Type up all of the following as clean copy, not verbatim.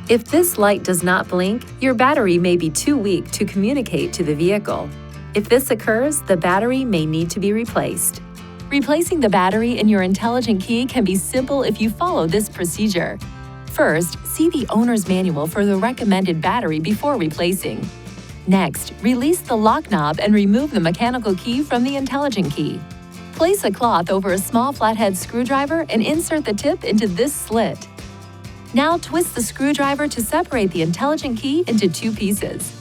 If this light does not blink, your battery may be too weak to communicate to the vehicle. If this occurs, the battery may need to be replaced. Replacing the battery in your intelligent key can be simple if you follow this procedure. First, see the owner's manual for the recommended battery before replacing. Next, release the lock knob and remove the mechanical key from the intelligent key. Place a cloth over a small flathead screwdriver and insert the tip into this slit. Now twist the screwdriver to separate the intelligent key into two pieces.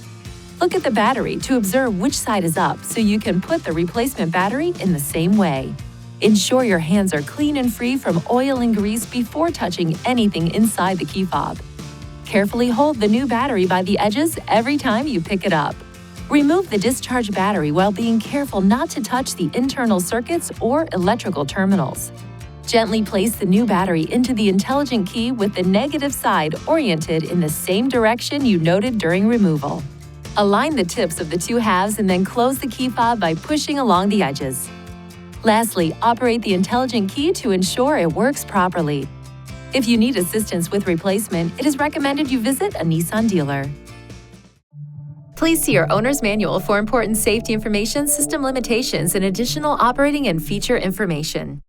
Look at the battery to observe which side is up so you can put the replacement battery in the same way. Ensure your hands are clean and free from oil and grease before touching anything inside the key fob. Carefully hold the new battery by the edges every time you pick it up. Remove the discharged battery while being careful not to touch the internal circuits or electrical terminals. Gently place the new battery into the intelligent key with the negative side oriented in the same direction you noted during removal. Align the tips of the two halves and then close the key fob by pushing along the edges. Lastly, operate the intelligent key to ensure it works properly. If you need assistance with replacement, it is recommended you visit a Nissan dealer. Please see your owner's manual for important safety information, system limitations, and additional operating and feature information.